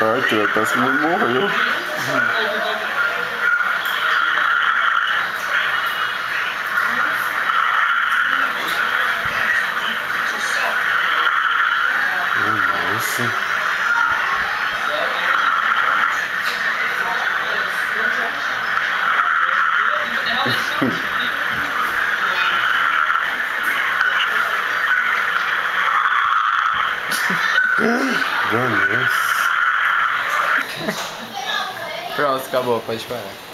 Arthur, até se não morreu. Nossa. Pronto, acabou, pode parar.